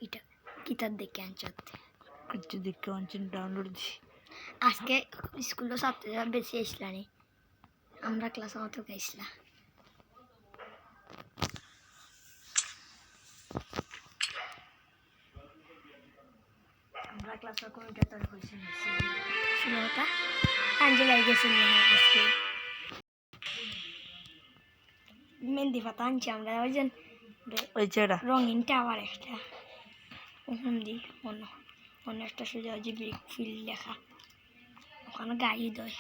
এটা কিতাব দেখে আনছতে কিছু দেখে আনছেন ডাউনলোড দিছি আজকে স্কুলে ছাত্ররা বেশি আসলানি আমরা ক্লাস মতো গাইছিলা আমরা ক্লাসে কোনো গেতার কইছি না শুনোটা কাঞ্জে লাগেছিল আজকে মেহেন্দি পাতা আনছি আমরা ওই চেড়া রঙিন টাওয়ার একটা ওখান দিয়ে অন্য একটা সোজা যে ব্রিক ফিল্ড লেখা ওখানে গাড়ি দেয়